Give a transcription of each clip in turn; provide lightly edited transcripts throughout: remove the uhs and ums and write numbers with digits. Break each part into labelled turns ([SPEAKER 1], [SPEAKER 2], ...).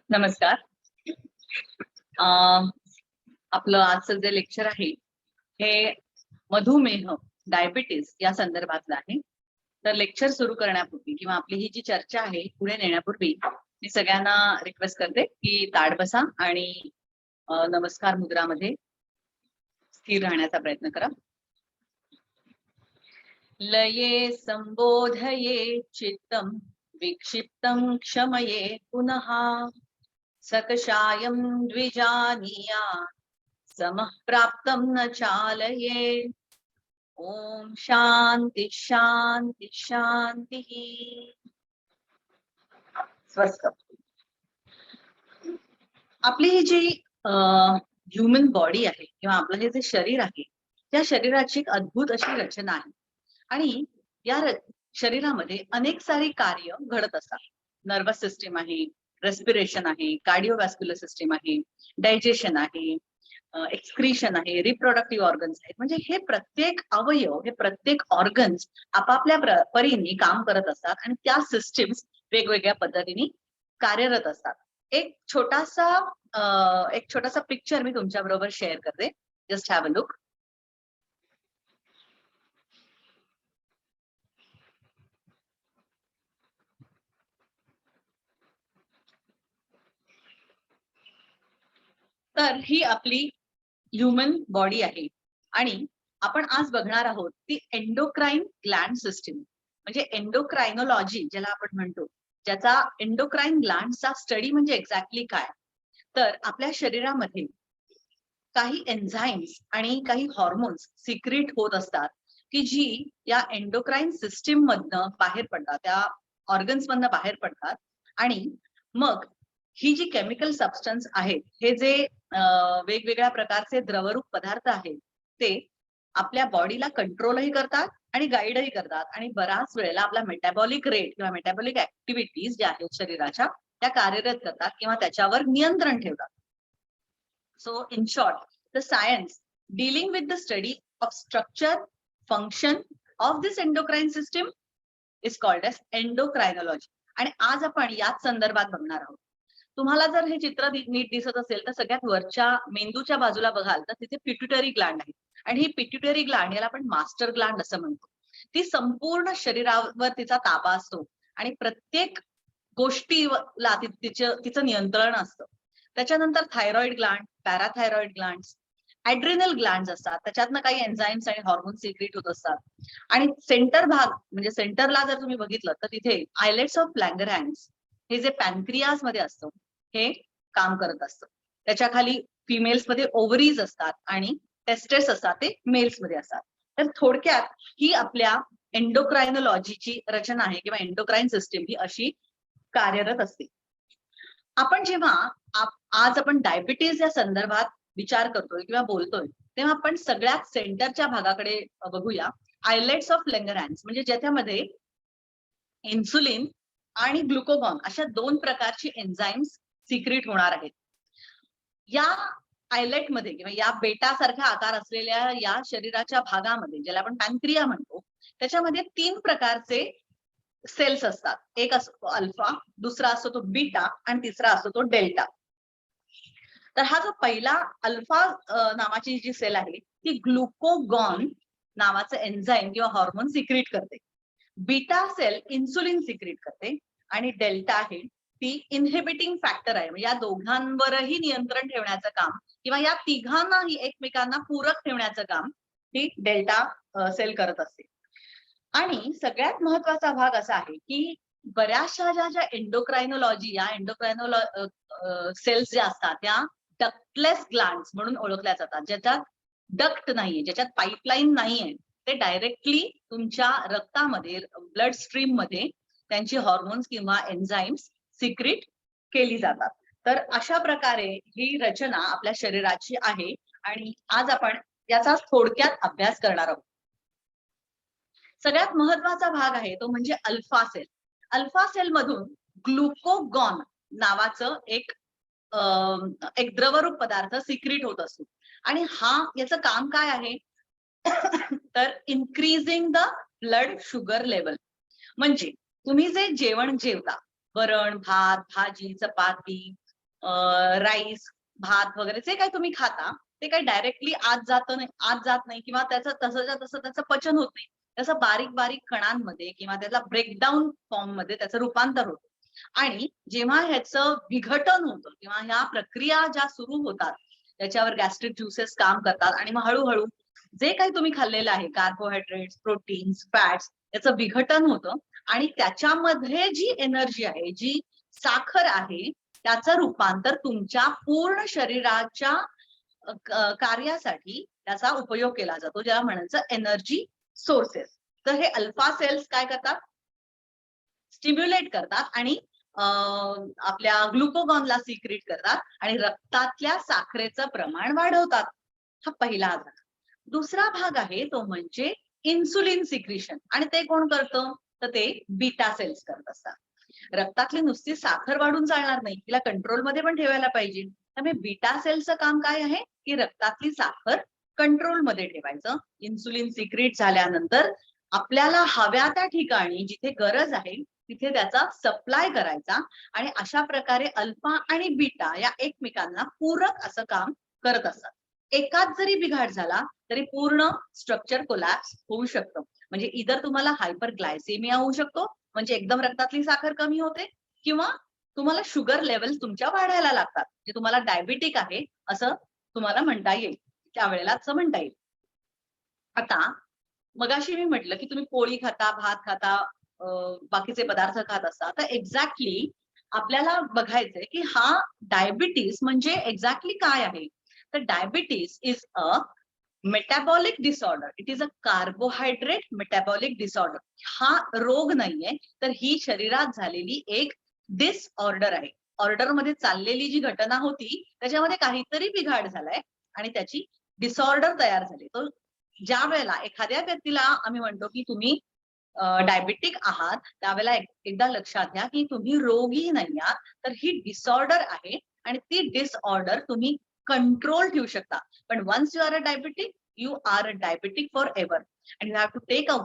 [SPEAKER 1] नमस्कार. अ, आपलं आजचं जे लेक्चर आहे हे मधुमेह, डायबिटीज या संदर्भातलं आहे. तर लेक्चर सुरू करण्यापूर्वी किंवा आपली ही जी चर्चा आहे पुढे नेण्यापूर्वी मी सगळ्यांना रिक्वेस्ट करते की ताठ बसा आणि नमस्कार मुद्रामध्ये स्थिर राहण्याचा प्रयत्न करा. लये संबोधये चित्तं विक्षिप्तं क्षमये पुनः सकषायं द्विजानीया समः प्राप्तं न चालये. ओम शांती शांती शांती. स्वस्त. आपली ही जी ह्युमन बॉडी आहे किंवा आपलं हे जे शरीर आहे त्या शरीराची एक अद्भुत अशी रचना आहे आणि या शरीरामध्ये अनेक सारी कार्य घडत असतात. नर्वस सिस्टीम आहे, रेस्पिरेशन आहे, कार्डिओवॅस्क्युलर सिस्टीम आहे, डायजेशन आहे, एक्सक्रीशन आहे, रिप्रोडक्टिव्ह ऑर्गन्स आहेत. म्हणजे हे प्रत्येक अवयव, हे प्रत्येक ऑर्गन्स आपापल्या परीने काम करत असतात आणि त्या सिस्टीम्स वेगवेगळ्या पद्धतीने कार्यरत असतात. एक छोटासा पिक्चर मी तुमच्या बरोबर शेअर करते. Just have a look. तर ही आपली ह्युमन बॉडी आहे आणि आपण आज बघणार आहोत ती एंडोक्राइन ग्लँड सिस्टीम, म्हणजे एंडोक्राइनोलॉजी ज्याला आपण म्हणतो, ज्याचा एंडोक्राइन ग्लँडचा स्टडी म्हणजे एक्झॅक्टली काय. तर आपल्या शरीरामध्ये काही एन्झाईम्स आणि काही हॉर्मोन्स सिक्रेट होत असतात की जी या एंडोक्राइन सिस्टीम मधनं बाहेर पडतात, त्या ऑर्गन्स मधनं बाहेर पडतात आणि मग ही जी केमिकल सबस्टन्स आहेत, हे जे वेगवेगळ्या प्रकारचे द्रवरूप पदार्थ आहेत, ते आपल्या बॉडीला कंट्रोलही करतात आणि गाईडही करतात आणि बऱ्याच वेळेला आपला मेटाबॉलिक रेट किंवा मेटाबॉलिक ऍक्टिव्हिटीज ज्या आहेत शरीराच्या त्या कार्यरत करतात किंवा त्याच्यावर नियंत्रण ठेवतात. So in short, the science dealing with the study of structure, function of this endocrine system is called as endocrinology. आणि आज आपण याच संदर्भात बघणार आहोत. तुम्हाला जर हे चित्र नीट दिसत असेल तर सगळ्यात वरच्या मेंदूच्या बाजूला बघाल तर तिथे पिट्युटरी ग्लँड आहे आणि ही पिट्युटरी ग्लँड याला आपण मास्टर ग्लँड असं म्हणतो. ती संपूर्ण शरीरावर तिचा ताबा असतो आणि प्रत्येक गोष्टीला तिचं नियंत्रण असतं. त्याच्यानंतर thyroid gland, parathyroid gland, adrenal gland असतात, त्याच्यातनं काही एन्झाईम्स आणि हॉर्मोन सिक्रेट होत असतात आणि सेंटर भाग म्हणजे सेंटरला जर तुम्ही बघितलं तर तिथे आयलेट्स ऑफ लँगरहॅन्स हे जे पॅनक्रियाज मध्ये असतं हे काम करत असतं. त्याच्या खाली फिमेल्स मध्ये ओव्हरीज असतात आणि टेस्टेस असतात, ते मेल्स मध्ये असतात. तर थोडक्यात ही आपल्या एंडोक्राइनोलॉजीची रचना आहे किंवा एंडोक्राइन सिस्टीम ही अशी कार्यरत असते. आपण जेव्हा आज आपण डायबिटीज या संदर्भात विचार करतोय किंवा बोलतोय तेव्हा आपण सगळ्यात सेंटरच्या भागाकडे बघूया. आयलेट्स ऑफ लँगरहॅन्स म्हणजे ज्याच्यामध्ये इन्सुलिन आणि ग्लुकोगॉन अशा दोन प्रकारची एन्झाईम्स सिक्रेट होणार आहेत. या आयलेट मध्ये किंवा या बेटा सारखा आकार असलेल्या या शरीराच्या भागामध्ये ज्याला आपण पॅनक्रिया म्हणतो, त्याच्यामध्ये तीन प्रकारचे सेल्स असतात. एक असतो अल्फा, दुसरा असतो तो बीटा आणि तिसरा असतो तो डेल्टा. तर हा जो पहिला अल्फा नावाची जी सेल आहे ती ग्लुकोगॉन नावाचं एन्झाईम किंवा हॉर्मोन सिक्रेट करते. बीटा सेल इन्सुलिन सिक्रेट करते आणि डेल्टा आहे ती इनहिबिटिंग फॅक्टर आहे. म्हणजे या दोघांवरही नियंत्रण ठेवण्याचं काम किंवा या तिघांनाही एकमेकांना पूरक ठेवण्याचं काम ही डेल्टा सेल करत असते. आणि सगळ्यात महत्वाचा भाग असा आहे की बऱ्याचशा ज्या एंडोक्राइनोलॉजी या सेल्स ज्या असतात त्या डक्टलेस ग्लँड्स म्हणून ओळखल्या जातात. ज्याच्यात डक्ट नाहीये, ज्याच्यात पाईपलाईन नाहीये, ते डायरेक्टली तुमच्या रक्तामध्ये, ब्लड स्ट्रीम मध्ये त्यांची हॉर्मोन्स किंवा एन्झाईम्स सिक्रेट केली जातात. तर अशा प्रकारे ही रचना आपल्या शरीराची आहे आणि आज आपण याचा थोडक्यात अभ्यास करणार आहोत. सगळ्यात महत्वाचा भाग आहे तो म्हणजे अल्फा सेल. अल्फा सेल मधून ग्लुकोगॉन नावाचं एक द्रवरूप पदार्थ सिक्रेट होत असतो आणि याचं काम काय आहे तर increasing the blood sugar level. म्हणजे तुम्ही जे जेवण जेवता, वरण भात भाजी चपाती राईस, भात वगैरे जे काही तुम्ही खाता ते काही डायरेक्टली आत जात नाही किंवा त्याचं तसंच्या तसं त्याचं पचन होत नाही. त्याचं बारीक बारीक कणांमध्ये किंवा त्याला ब्रेकडाऊन फॉर्म मध्ये त्याचं रूपांतर होतं. आणि जेव्हा ह्याचं विघटन होतं किंवा ह्या प्रक्रिया ज्या सुरू होतात त्याच्यावर गॅस्ट्रिक ज्युसेस काम करतात आणि मग हळूहळू जे काही तुम्ही खाल्लेलं आहे कार्बोहायड्रेट्स, प्रोटीन्स, फॅट्स याचं विघटन होतं आणि त्याच्यामध्ये जी एनर्जी आहे, जी साखर आहे, त्याचं रूपांतर तुमच्या पूर्ण शरीराच्या कार्यासाठी त्याचा उपयोग केला जातो, ज्याला म्हणायचं एनर्जी सोर्सेस. तर हे अल्फा सेल्स काय करतात, स्टिम्युलेट करतात आणि आपल्या ग्लुकोगॉनला सिक्रीट करतात आणि रक्तातल्या साखरेचं प्रमाण वाढवतात. हा पहिला भाग. दुसरा भाग आहे तो म्हणजे इन्सुलिन सिक्रिशन आणि ते कोण करतं, तर ते बीटा सेल्स करत असतात. रक्तातली नुसती साखर वाढून चालणार नाही, तिला कंट्रोलमध्ये पण ठेवायला पाहिजे. त्यामुळे बीटा सेलचं काम काय आहे की रक्तातली साखर कंट्रोलमध्ये ठेवायचं. इन्सुलिन सिक्रीट झाल्यानंतर आपल्याला हव्या त्या ठिकाणी जिथे गरज आहे तिथे त्याचा सप्लाय करायचा आणि अशा प्रकारे अल्फा आणि बीटा या एकमेकांना पूरक असं काम करत असतात. एकाच जरी बिघाड झाला तरी पूर्ण स्ट्रक्चर कोलॅप्स होऊ शकतं. म्हणजे इधर तुम्हाला हायपरग्लायसेमिया होऊ शकतो, म्हणजे एकदम रक्तातली साखर कमी होते, किंवा तुम्हाला शुगर लेवल तुमच्या वाढायला लागतात, जे तुम्हाला डायबिटिक आहे असं तुम्हाला म्हणता येईल, त्यावेळेला असं म्हणता येईल. आता मगाशी मी म्हटलं की तुम्ही पोळी खाता, भात खाता, बाकीचे पदार्थ खात असता, तर एक्झॅक्टली आपल्याला बघायचंय की हा डायबिटीस म्हणजे एक्झॅक्टली काय आहे. तर diabetes is a metabolic disorder. It is a carbohydrate metabolic disorder. हा रोग नाहीये, तर ही शरीरात झालेली एक डिसऑर्डर आहे. ऑर्डर मध्ये चाललेली जी घटना होती त्याच्यामध्ये काहीतरी बिघाड झालाय आणि त्याची डिसऑर्डर तयार झाली. तो ज्या वेळेला एखाद्या व्यक्तीला आम्ही म्हणतो की तुम्ही डायबिटिक आहात, त्यावेळेला एकदा लक्षात घ्या की तुम्ही रोगी नाही आहात, तर ही डिसऑर्डर आहे आणि ती डिसऑर्डर तुम्ही कंट्रोल ठेवू शकता. पण once you are a diabetic, you are a diabetic forever and you have to take a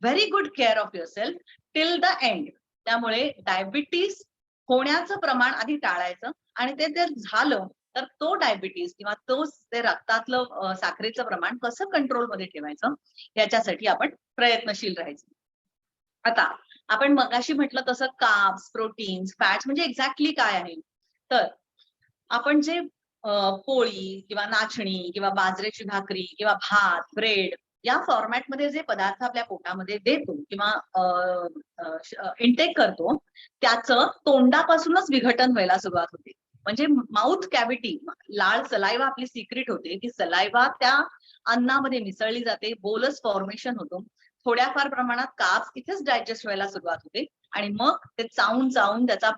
[SPEAKER 1] very good care of yourself till the end. त्यामुळे डायबिटीस होण्याचं प्रमाण आधी टाळायचं आणि ते जर झालं तर तो डायबिटीस किंवा तो ते रक्तातलं साखरेचं प्रमाण कसं कंट्रोलमध्ये ठेवायचं याच्यासाठी आपण प्रयत्नशील राहायचं. आता आपण मगाशी म्हटलं तसं कार्ब्स, प्रोटीन्स, फॅट्स म्हणजे एक्झॅक्टली काय आहे. तर आपण जे पोळी किंवा नाचणी किंवा बाजरीची भाकरी किंवा भात, ब्रेड या फॉर्मॅटमध्ये जे पदार्थ आपल्या पोटामध्ये देतो किंवा इनटेक करतो, त्याचं तोंडापासूनच विघटन व्हायला सुरुवात होते. म्हणजे माउथ कॅव्हिटी, लाळ सलाइवा आपली सिक्रीट होते, ती सलाइवा त्या अन्नामध्ये मिसळली जाते, बोलस फॉर्मेशन होतो. थोड्याफार प्रमाणात कार्ब्स इथेच डायजेस्ट व्हायला सुरुवात होते आणि मग ते चावून चावून त्याचा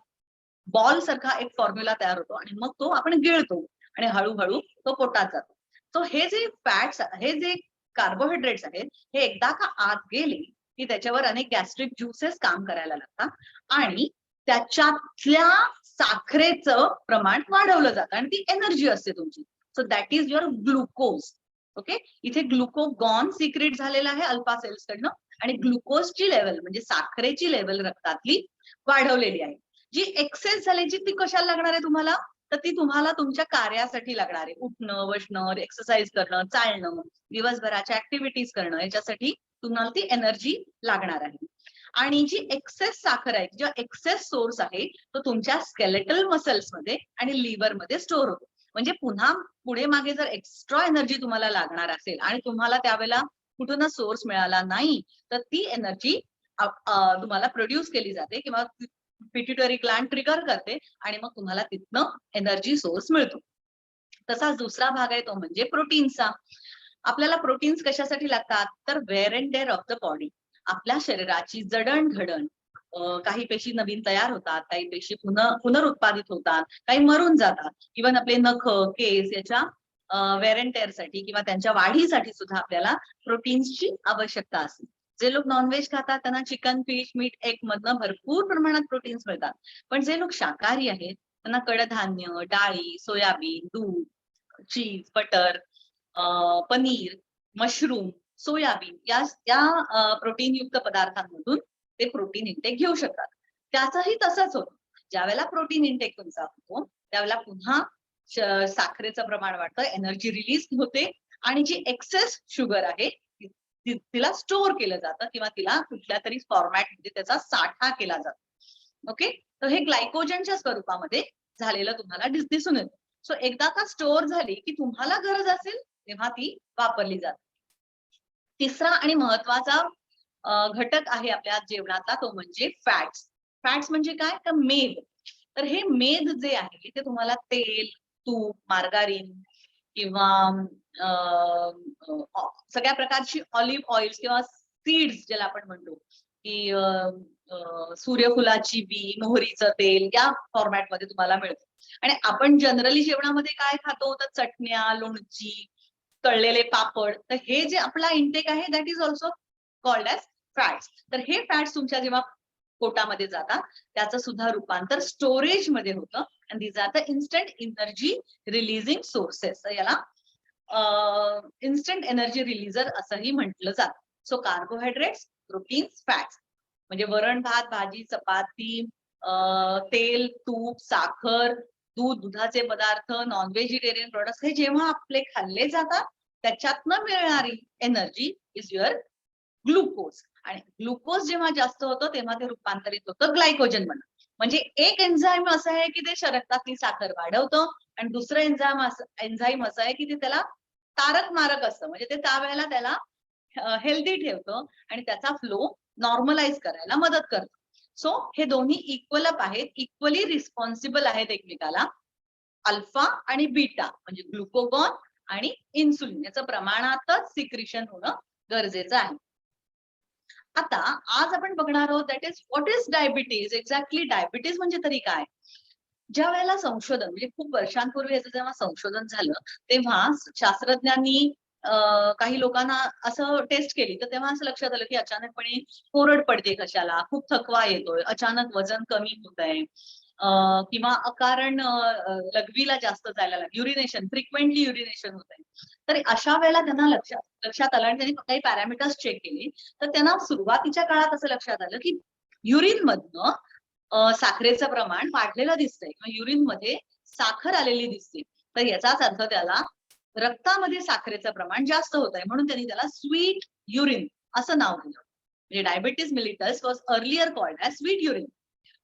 [SPEAKER 1] बॉल सारखा एक फॉर्म्युला तयार होतो आणि मग तो आपण गिळतो आणि हळूहळू तो पोटात जातो. तो हे जे फॅट्स, हे जे कार्बोहायड्रेट्स आहेत, हे एकदा का आत गेले की त्याच्यावर अनेक गॅस्ट्रिक ज्युसेस काम करायला लागतात आणि त्याच्यातल्या साखरेचं प्रमाण वाढवलं जातं आणि ती एनर्जी असते तुमची. So that is your glucose. Okay, इथे ग्लुकोगॉन सिक्रेट झालेला आहे अल्फा सेल्स कडनं आणि ग्लुकोजची लेवल म्हणजे साखरेची लेवल रक्तातली वाढवलेली आहे. जी एक्सेस झाल्याची ती कशाला लागणार आहे तुम्हाला, तर ती तुम्हाला तुमच्या कार्यासाठी लागणार आहे. उठणं, बसणं, एक्सरसाइज करणं, चालणं, दिवसभराच्या ऍक्टिव्हिटीज करणं, याच्यासाठी तुम्हाला ती एनर्जी लागणार आहे. आणि जी एक्सेस साखर आहे, जो एक्सेस सोर्स आहे, तो तुमच्या स्केलेटल मसल्स मध्ये आणि लिव्हर मध्ये स्टोअर होतो. म्हणजे पुन्हा पुढे मागे जर एक्स्ट्रा एनर्जी तुम्हाला लागणार असेल आणि तुम्हाला त्यावेळेला कुठूनच सोर्स मिळाला नाही, तर ती एनर्जी तुम्हाला प्रोड्यूस केली जाते किंवा पिट्युटरी ग्लँड ट्रिगर करते आणि मग तुम्हाला तिथनं एनर्जी सोर्स मिळतो. तसाच दुसरा भाग आहे तो म्हणजे प्रोटीन्सचा. आपल्याला प्रोटीन्स कशासाठी लागतात, तर wear and tear of the body. आपल्या शरीराची जडणघडण, काही पेशी नवीन तयार होतात, काही पेशी पुनरुत्पादित होतात, काही मरून जातात. इव्हन आपले नख, केस याच्या वेअर अँड टेअर साठी किंवा त्यांच्या वाढीसाठी सुद्धा आपल्याला प्रोटीन्सची आवश्यकता असते. जे लोक नॉनव्हेज खातात त्यांना चिकन, फिश, मीट, एग मधनं भरपूर प्रमाणात प्रोटीन्स मिळतात. पण जे लोक शाकाहारी आहेत त्यांना कडधान्य, डाळी, सोयाबीन, दूध, चीज, बटर, पनीर, मशरूम, सोयाबीन या प्रोटीन युक्त पदार्थांमधून ते प्रोटीन इंटेक घेऊ शकतात. त्याचंही तसंच होतं. ज्यावेळेला प्रोटीन इंटेक तुमचा होतो त्यावेळेला पुन्हा साखरेचं प्रमाण वाढतं, एनर्जी रिलीज होते आणि जी एक्सेस शुगर आहे तिला स्टोअर केलं जातं किंवा तिला कुठल्या तरी फॉर्मॅटमध्ये त्याचा साठा केला जातो. ओके, तर हे ग्लायकोजनच्या स्वरूपामध्ये झालेलं तुम्हाला दिसून येतं. सो एकदा का स्टोअर झाली की तुम्हाला गरज असेल तेव्हा ती वापरली जाते. तिसरा आणि महत्वाचा घटक आहे आपल्या जेवणाचा तो म्हणजे फॅट्स. फॅट्स म्हणजे काय, तर मेद. तर हे मेद जे आहे ते तुम्हाला तेल, तूप, मार्गारीन किंवा सगळ्या प्रकारची ऑलिव्ह ऑइल्स किंवा सीड्स ज्याला आपण म्हणतो की सूर्यफुलाची बी, मोहरीचं तेल या फॉर्मॅटमध्ये तुम्हाला मिळतं. आणि आपण जनरली जेवणामध्ये काय खातो तर चटण्या, लोणची, तळलेले पापड. तर हे जे आपला इंटेक आहे that is also called as fats. तर हे फॅट्स तुमच्या जेव्हा पोटामध्ये जातात त्याचं सुद्धा रूपांतर स्टोरेज मध्ये होतं आणि these are the instant energy releasing sources. तर याला इन्स्टंट एनर्जी रिलीजर असंही म्हटलं जातं. सो कार्बोहायड्रेट्स, प्रोटीन्स, फॅट्स म्हणजे वरण, भात, भाजी, चपाती, तेल, तूप, साखर, दूध, दुधाचे पदार्थ, नॉन व्हेजिटेरियन प्रोडक्ट्स हे जेव्हा आपले खाल्ले जातात त्याच्यातनं मिळणारी एनर्जी इज युअर ग्लुकोज. आणि ग्लुकोज जेव्हा जास्त होतं तेव्हा ते रूपांतरित होतं ग्लायकोजन मध्ये. म्हणजे एक एन्झाईम असं आहे की ते रक्तातली साखर वाढवतं आणि दुसरं एन्झाईम असं आहे की ते त्याला तारक मारक असतं, म्हणजे ते त्यावेळेला त्याला हेल्दी ठेवतं आणि त्याचा फ्लो नॉर्मलाइज करायला मदत करतं. सो हे दोन्ही इक्वल अप आहेत, इक्वली रिस्पॉन्सिबल आहेत एकमेकाला. अल्फा आणि बीटा म्हणजे ग्लुकोगॉन आणि इन्सुलिन याचं प्रमाणातच सिक्रिशन होणं गरजेचं आहे. आता आज आपण बघणार आहोत that is what is diabetes. Exactly diabetes म्हणजे तरी काय. ज्या वेळेला संशोधन म्हणजे खूप वर्षांपूर्वी याचं जेव्हा संशोधन झालं तेव्हा शास्त्रज्ञांनी काही लोकांना असं टेस्ट केली तर तेव्हा असं लक्षात आलं की अचानकपणे कोरड पडते कशाला, खूप थकवा येतोय, अचानक वजन कमी होत आहे किंवा अकारण लघवीला जास्त जायला लागलं, युरिनेशन फ्रिक्वेंटली युरिनेशन होत आहे. तर अशा वेळेला त्यांना लक्षात आलं आणि त्यांनी काही पॅरामीटर्स चेक केले. तर त्यांना सुरुवातीच्या काळात असं लक्षात आलं की युरिन मधनं साखरेचं प्रमाण वाढलेलं दिसतंय किंवा युरिन मध्ये साखर आलेली दिसते. तर याचाच अर्थ त्याला रक्तामध्ये साखरेचं प्रमाण जास्त होत आहे म्हणून त्यांनी त्याला स्वीट युरिन असं नाव दिलं. म्हणजे diabetes मिलिटस was earlier called as sweet urine.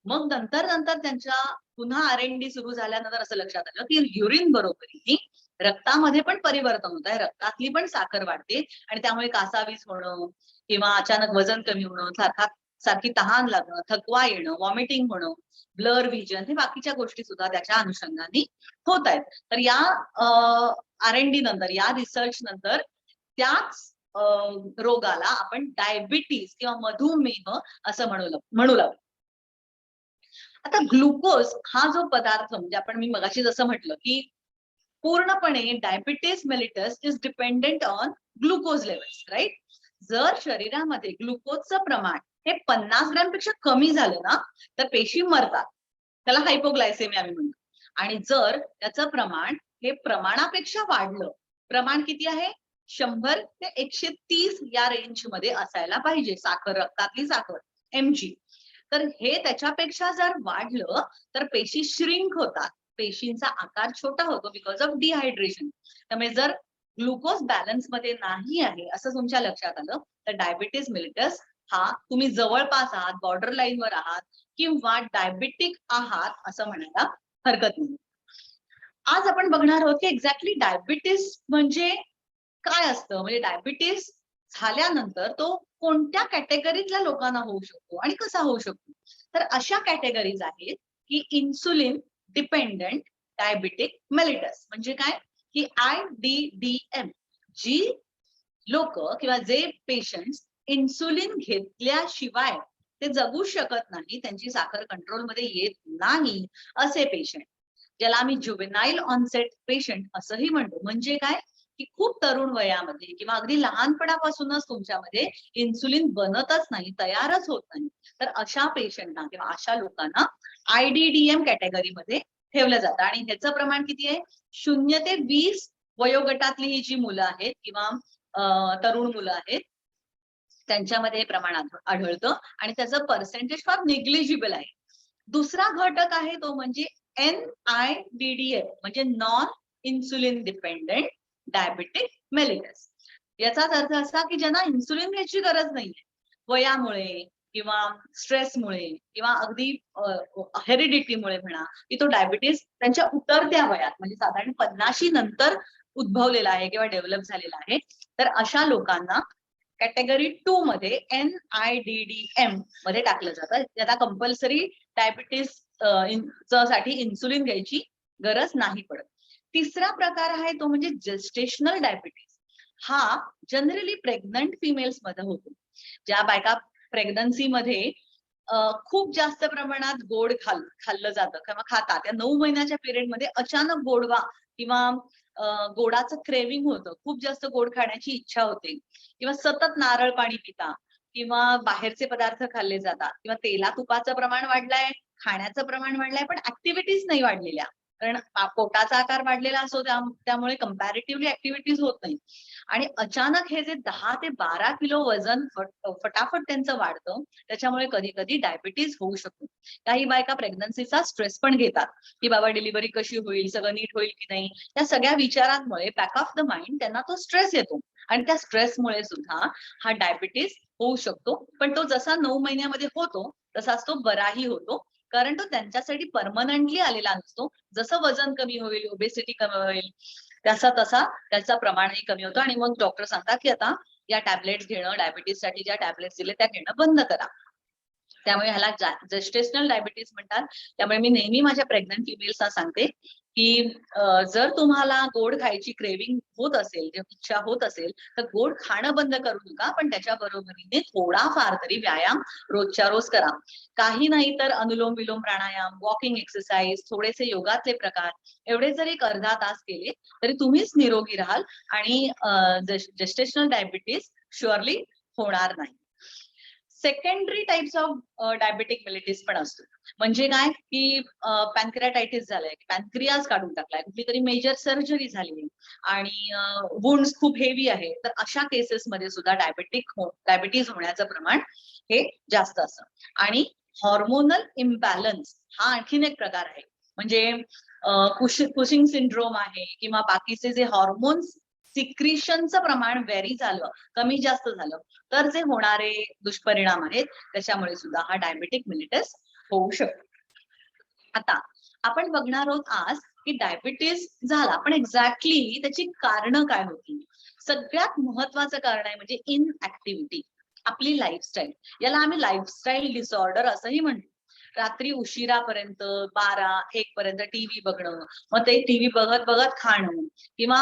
[SPEAKER 1] मग नंतर त्यांच्या पुन्हा R&D सुरू झाल्यानंतर असं लक्षात आलं की युरिन बरोबरीने रक्तामध्ये पण परिवर्तन होत आहे, रक्तातली पण साखर वाढते आणि त्यामुळे कासावीस होणं किंवा अचानक वजन कमी होणं, सारखी तहान लागणं, थकवा येणं, व्हॉमिटिंग होणं, ब्लर विजन हे बाकीच्या गोष्टी सुद्धा त्याच्या अनुषंगाने होत आहेत. तर या R&D नंतर या रिसर्च नंतर त्याच रोगाला आपण डायबिटीज किंवा मधुमेह असं म्हणू लागलो. आता ग्लुकोज हा जो पदार्थ म्हणजे मी मगाशी जसं म्हटलं की पूर्णपणे diabetes mellitus is dependent on glucose levels, right. जर शरीरामध्ये ग्लुकोजचं प्रमाण हे 50 ग्रॅम पेक्षा कमी झालं ना तर पेशी मरतात, त्याला हायपोग्लायसेमिया आम्ही म्हणतो. आणि जर त्याचं प्रमाण हे प्रमाणापेक्षा वाढलं, प्रमाण किती आहे 100 ते 130 या रेंज मध्ये असायला पाहिजे साखर, रक्तातली साखर mg. तर हे त्याच्यापेक्षा जर वाढलं तर पेशी श्रिंक होतात, पेशींचा आकार छोटा होतो बिकॉज ऑफ डिहायड्रेशन. त्यामुळे जर ग्लुकोज बॅलन्स मध्ये नाही आहे असं तुमच्या लक्षात आलं तर डायबिटीज मिलिटस हा तुम्ही जवळपास आहात, बॉर्डर लाईनवर आहात किंवा डायबिटिक आहात असं म्हणायला हरकत नाही. आज आपण बघणार आहोत की एक्झॅक्टली डायबिटीज म्हणजे काय असतं, म्हणजे डायबिटीज झाल्यानंतर तो कोणत्या कॅटेगरीतल्या लोकांना होऊ शकतो आणि कसा होऊ शकतो. तर अशा कॅटेगरीज आहेत की इन्सुलिन डिपेंडंट डायबिटिक मेलिटस म्हणजे काय की IDDM. जी लोक किंवा जे पेशंट्स इन्सुलिन घेतल्याशिवाय ते जगू शकत नाही, त्यांची साखर कंट्रोलमध्ये येत नाही असे पेशंट, ज्याला आम्ही जुवेनाईल ऑनसेट पेशंट असंही म्हणतो. म्हणजे काय की खूप तरुण वयामध्ये किंवा अगदी लहानपणापासूनच तुमच्यामध्ये इन्सुलिन बनतच नाही, तयारच होत नाही. तर अशा पेशंटना किंवा अशा लोकांना IDDM कॅटेगरीमध्ये ठेवलं जातं. आणि ह्याचं प्रमाण किती आहे 0 ते 20 वयोगटातली ही जी मुलं आहेत किंवा तरुण मुलं आहेत त्यांच्यामध्ये हे प्रमाण आढळतं आणि त्याचं पर्सेंटेज फार निग्लिजिबल आहे. दुसरा घटक आहे तो म्हणजे NIDDM म्हणजे non insulin dependent diabetic mellitus. याचाच अर्थ असा की ज्यांना इन्सुलिन घ्यायची गरज नाहीये, वयामुळे किंवा स्ट्रेसमुळे किंवा अगदी हेरिडिटीमुळे म्हणा, की तो डायबिटीस त्यांच्या उतरत्या वयात म्हणजे साधारण 50 नंतर उद्भवलेला आहे किंवा डेव्हलप झालेला आहे. तर अशा लोकांना कॅटेगरी 2 मध्ये NIDDM मध्ये टाकलं जातं. त्याला कंपल्सरी डायबिटीस साठी इन्सुलिन घ्यायची गरज नाही पडत. तिसरा प्रकार आहे तो म्हणजे जेस्टेशनल डायबिटीस. हा जनरली प्रेग्नंट फिमेल्स मध्ये होतो. ज्या बायका प्रेग्नन्सी मध्ये खूप जास्त प्रमाणात गोड खाल्लं जातं किंवा खातात, त्या 9 महिन्याच्या पिरियडमध्ये अचानक गोडवा किंवा गोडाचं क्रेविंग होतं, खूप जास्त गोड खाण्याची इच्छा होते किंवा सतत नारळ पाणी पिता किंवा बाहेरचे पदार्थ खाल्ले जातात किंवा तेला तुपाचं प्रमाण वाढलंय, खाण्याचं प्रमाण वाढलंय, पण ऍक्टिव्हिटीज नाही वाढलेल्या. कारण पोटाचा आकार वाढलेला असतो, त्यामुळे कम्पॅरेटिव्हली ऍक्टिव्हिटीज होत नाही. आणि अचानक हे जे 10 ते 12 किलो वजन फटाफट त्यांचं वाढतं, त्याच्यामुळे कधी कधी डायबिटीज होऊ शकतो. काही बायका प्रेग्नन्सीचा स्ट्रेस पण घेतात की बाबा डिलिव्हरी कशी होईल, सगळं नीट होईल की नाही. त्या सगळ्या विचारांमुळे बॅक ऑफ द माइंड त्यांना तो स्ट्रेस येतो आणि त्या स्ट्रेसमुळे सुद्धा हा डायबिटीस होऊ शकतो. पण तो जसा 9 महिन्यामध्ये होतो तसाच तो बराही होतो, कारण तो त्यांच्यासाठी परमनंटली आलेला नसतो. जसं वजन कमी होईल, ओबेसिटी कमी होईल, तसा त्याचं प्रमाणही कमी होतं आणि मग डॉक्टर सांगतात की आता या टॅबलेट्स घेणं, डायबिटीस साठी ज्या टॅबलेट्स दिले त्या घेणं बंद करा. त्यामुळे ह्याला जेस्टेशनल डायबिटीस म्हणतात. त्यामुळे मी नेहमी माझ्या प्रेग्नंट फिमेल्सना सांगते की जर तुम्हाला गोड खायची क्रेविंग होत असेल, इच्छा होत असेल, तर गोड खाणं बंद करू नका, पण त्याच्या बरोबरीने थोडाफार तरी व्यायाम रोजच्या रोज करा. काही नाही तर अनुलोम विलोम प्राणायाम, वॉकिंग एक्सरसाइज, थोडेसे योगाचे प्रकार एवढे जर एक अर्धा तास केले तरी तुम्हीच निरोगी राहाल आणि जेस्टेशनल डायबिटीस शुअरली होणार नाही. सेकंडरी टाइप्स ऑफ डायबेटिक मेलिटिस पण असतो. म्हणजे काय की पॅनक्रियाटायटिस झालंय, पॅनक्रियाज काढून टाकलाय, कुठली तरी मेजर सर्जरी झाली आणि वुंड्स खूप हेवी आहे, तर अशा केसेसमध्ये सुद्धा डायबिटीज होण्याचं प्रमाण हे जास्त असतं. आणि हॉर्मोनल इम्बॅलन्स हा आणखीन एक प्रकार आहे. म्हणजे कुशिंग सिंड्रोम आहे किंवा बाकीचे जे हॉर्मोन्स सिक्रिशनचं प्रमाण व्हेरी झालं, कमी जास्त झालं, तर जे होणारे दुष्परिणाम आहेत त्याच्यामुळे सुद्धा हा डायबेटिक मेलिटस होऊ शकतो. आता आपण बघणार आहोत आज की डायबिटीस झाला, पण एक्झॅक्टली त्याची कारणं काय होती. सगळ्यात महत्वाचं कारण आहे म्हणजे इनऍक्टिव्हिटी, आपली लाईफस्टाईल. याला आम्ही लाईफस्टाईल डिसऑर्डर असंही म्हणतो. रात्री उशिरापर्यंत 12-1 पर्यंत टीव्ही बघणं, मग ते टीव्ही बघत बघत खाणं किंवा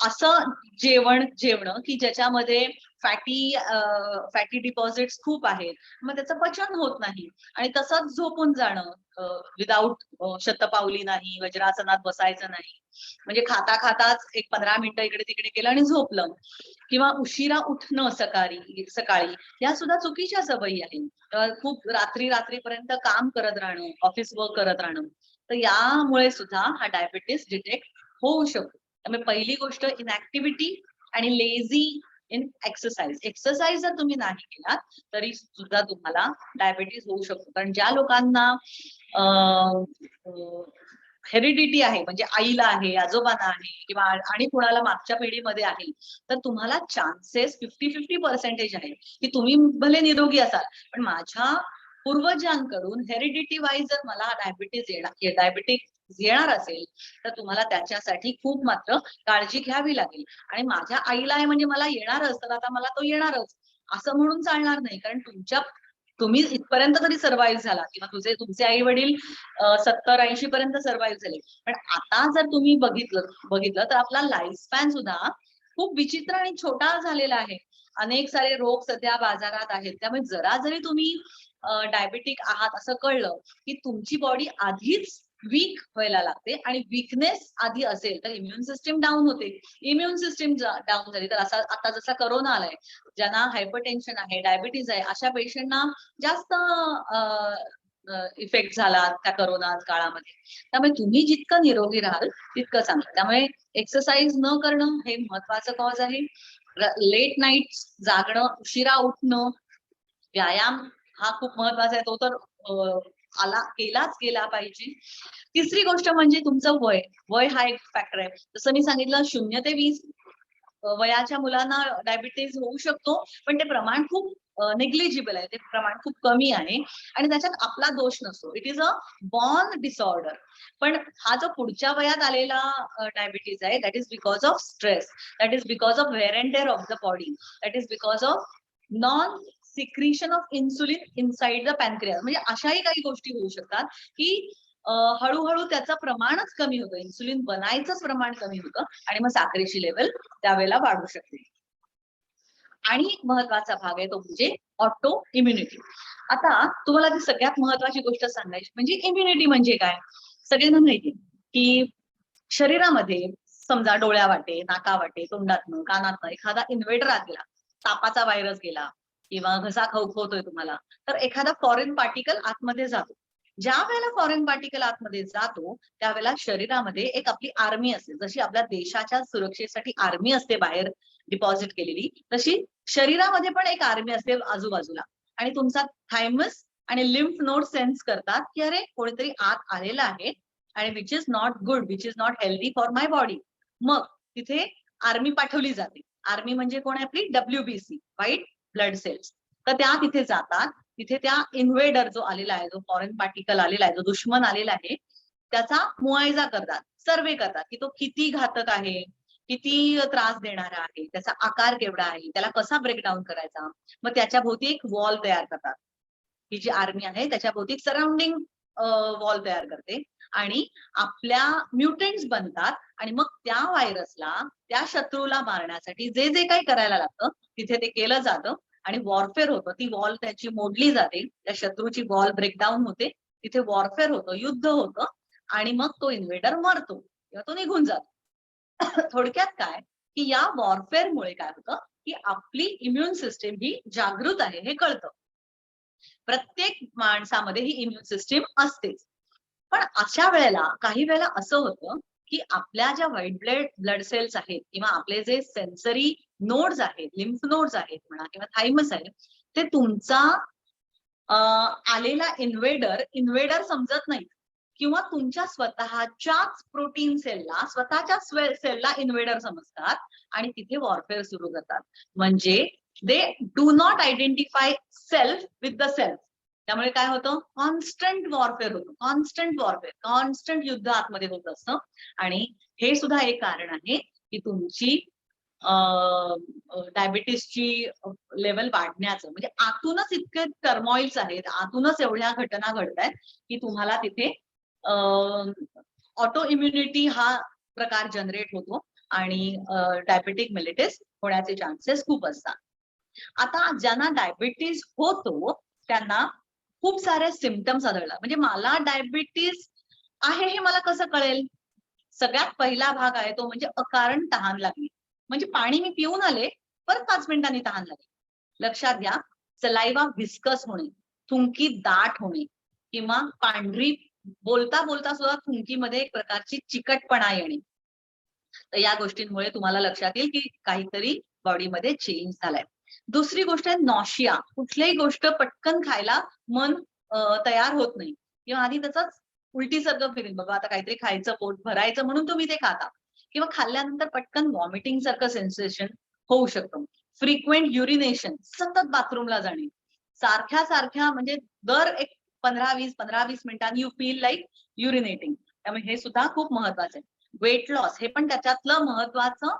[SPEAKER 1] असं जेवणं की ज्याच्यामध्ये फॅटी डिपॉझिट्स खूप आहेत, मग त्याचं पचन होत नाही आणि तसंच झोपून जाणं, विदाऊट शतपावली नाही, वज्रासनात बसायचं नाही, म्हणजे खाता खाताच एक 15 मिनिटं इकडे तिकडे केलं आणि झोपलं किंवा उशिरा उठणं सकाळी या सुद्धा चुकीच्या सवयी आहेत. खूप रात्रीपर्यंत काम करत राहणं, ऑफिस वर्क करत राहणं, तर यामुळे सुद्धा हा डायबिटीस डिटेक्ट होऊ शकतो. त्यामुळे पहिली गोष्ट इनऍक्टिव्हिटी आणि लेझी इन एक्सरसाइज जर तुम्ही नाही केलात तरी सुद्धा तुम्हाला डायबिटीस होऊ शकतो. कारण ज्या लोकांना हेरिडिटी आहे, म्हणजे आईला आहे, आजोबांना आहे किंवा आणि कुणाला मागच्या पिढीमध्ये आहे, तर तुम्हाला चान्सेस 50-50% आहे की तुम्ही भले निरोगी असाल, पण माझ्या पूर्वजांकडून हेरिडिटी वाईज जर मला डायबिटीस येणार असेल तर तुम्हाला त्याच्यासाठी खूप मात्र काळजी घ्यावी लागेल. आणि माझ्या आईला आहे म्हणजे मला येणारच, तर आता मला तो येणारच असं म्हणून चालणार नाही. कारण तुम्ही इथपर्यंत तरी सर्व्हाइव्ह झाला किंवा तुमचे आई वडील 70-80 पर्यंत सर्व्हाइव्ह झाले, पण आता जर तुम्ही बघितलं तर आपला लाईफ स्पॅन सुद्धा खूप विचित्र आणि छोटा झालेला आहे. अनेक सारे रोग सध्या बाजारात आहेत. त्यामुळे जरा जरी तुम्ही डायबिटिक आहात असं कळलं की तुमची बॉडी आधीच वीक व्हायला लागते आणि वीकनेस आधी असेल तर इम्युन सिस्टीम डाऊन होते. इम्युन सिस्टीम डाऊन झाली तर आता जसा करोना आलाय, ज्यांना हायपरटेन्शन आहे, डायबिटीज आहे, अशा पेशंटना जास्त इफेक्ट झाला त्या करोना काळामध्ये. त्यामुळे तुम्ही जितकं निरोगी राहाल तितकं चांगलं. त्यामुळे एक्सरसाइज न करणं हे महत्वाचं कॉज आहे. लेट नाईट जागणं, उशिरा उठणं, व्यायाम हा खूप महत्वाचा आहे. तो तर केलाच केला पाहिजे. तिसरी गोष्ट म्हणजे तुमचं वय. वय हा एक फॅक्टर आहे. जसं मी सांगितलं 0 ते 20 वयाच्या मुलांना डायबिटीज होऊ शकतो, पण ते प्रमाण खूप निग्लिजिबल आहे. ते प्रमाण खूप कमी आहे आणि त्याच्यात आपला दोष नसतो. It is a born disorder. पण हा जो पुढच्या वयात आलेला डायबिटीज आहे, that is because of stress, that is because of wear and tear of the body, that is because of non secretion of insulin inside the pancreas. म्हणजे अशाही काही गोष्टी होऊ शकतात की हळूहळू त्याचं प्रमाणच कमी होतं, इन्सुलिन बनायचंच प्रमाण कमी होतं आणि मग साखरेची लेवल त्यावेळेला वाढू शकते. आणि महत्वाचा भाग आहे तो म्हणजे ऑटो इम्युनिटी. आता तुम्हाला ती सगळ्यात महत्वाची गोष्ट सांगायची म्हणजे इम्युनिटी म्हणजे काय. सगळ्यांना माहिती की शरीरामध्ये समजा डोळ्यावाटे, नाकावाटे, तोंडातनं, कानातनं एखादा इन्व्हेडर आत गेला, तापाचा व्हायरस गेला किंवा घसा खवखवतोय तुम्हाला, तर एखादा फॉरेन पार्टिकल आतमध्ये जातो. ज्या वेळेला फॉरेन पार्टिकल आतमध्ये जातो त्यावेळेला शरीरामध्ये एक आपली आर्मी असते. जशी आपल्या देशाच्या सुरक्षेसाठी आर्मी असते बाहेर डिपॉझिट केलेली, तशी शरीरामध्ये पण एक आर्मी असते आजूबाजूला. आणि तुमचा थायमस आणि लिम्फ नोड सेन्स करतात की अरे कोणीतरी आत आलेलं आहे आणि which is not good, which is not healthy for my body. मग तिथे आर्मी पाठवली जाते. आर्मी म्हणजे कोण आहे आपली WBC, व्हाईट ब्लड सेल्स. तर त्या तिथे जातात. तिथे त्या इन्व्हेडर जो आलेला आहे, जो फॉरेन पार्टिकल आलेला आहे, जो दुश्मन आलेला आहे, त्याचा मुआयजा करतात, सर्वे करतात की तो किती घातक आहे, किती त्रास देणारा आहे, त्याचा आकार केवढा आहे, त्याला कसा ब्रेकडाऊन करायचा. मग त्याच्या भोवती एक वॉल तयार करतात. ही जी आर्मी आहे त्याच्या भोवती सराउंडिंग वॉल तयार करते आणि आपल्या म्युटंट्स बनतात आणि मग त्या व्हायरसला, त्या शत्रूला मारण्यासाठी जे जे काही करायला लागतं तिथे ते केलं जातं आणि वॉरफेअर होतं. ती वॉल त्याची मोडली जाते, त्या शत्रूची वॉल ब्रेकडाऊन होते, तिथे वॉरफेअर होतं, युद्ध होतं आणि मग तो इन्व्हेडर मरतो किंवा तो निघून जातो. थोडक्यात काय की या वॉरफेअरमुळे काय होतं की आपली इम्युन सिस्टीम ही जागृत आहे हे कळतं. प्रत्येक माणसामध्ये ही इम्युन सिस्टीम असतेच. पण अशा वेळेला काही वेळेला असं होतं की आपल्या ज्या व्हाईट ब्लड सेल्स आहेत किंवा आपले जे सेन्सरी नोड्स आहेत, लिम्फ नोड्स आहेत म्हणा किंवा थायमस आहे, ते तुमचा आलेला इन्व्हेडर समजत नाही किंवा तुमच्या स्वतःच्याच प्रोटीन सेलला, स्वतःच्याच सेलला इन्व्हेडर समजतात आणि तिथे वॉरफेअर सुरू करतात. म्हणजे they do not identify self with the self. त्यामुळे काय होतं, कॉन्स्टंट वॉरफेअर होतं, कॉन्स्टंट युद्ध आतमध्ये होत असतं. आणि हे सुद्धा एक कारण आहे की तुमची डायबिटीसची लेवल वाढण्याचं. म्हणजे आतूनच इतके टर्मॉइल्स आहेत, आतूनच एवढ्या घटना घडतायत की तुम्हाला तिथे ऑटो इम्युनिटी हा प्रकार जनरेट होतो आणि डायबेटिक मेलिटिस होण्याचे चान्सेस खूप असतात. आता ज्यांना डायबिटीज होतो त्यांना खूप सारे सिम्पटम्स आढळतात. म्हणजे मला डायबिटीज आहे हे मला कसं कळेल. सगळ्यात पहिला भाग आहे तो म्हणजे अकारण तहान लागली. म्हणजे पाणी मी पिऊन आले, परत 5 मिनिटांनी तहान लागली. लक्षात घ्या, सलाइवा व्हिस्कस होणे, थुंकी दाट होणे किंवा पांढरी, बोलता बोलता सुद्धा थुंकीमध्ये एक प्रकारची चिकटपणा येणे. तर या गोष्टींमुळे तुम्हाला लक्षात येईल की काहीतरी बॉडीमध्ये चेंज झालाय. दुसरी गोष्ट आहे नॉशिया. कुठलीही गोष्ट पटकन खायला मन तयार होत नाही किंवा आधी त्याचाच उलटीसारखं फिलिंग, बाबा आता काहीतरी खायचं, पोट भरायचं म्हणून तुम्ही ते खाता किंवा खाल्ल्यानंतर पटकन व्हॉमिटिंग सारखं सेन्सेशन होऊ शकतं. फ्रिक्वेंट युरिनेशन, सतत बाथरूमला जाणे, सारख्या म्हणजे दर एक 15-20 मिनिटांनी यू फील लाईक युरिनेटिंग. त्यामुळे हे सुद्धा खूप महत्वाचं आहे. वेट लॉस हे पण त्याच्यातलं महत्वाचं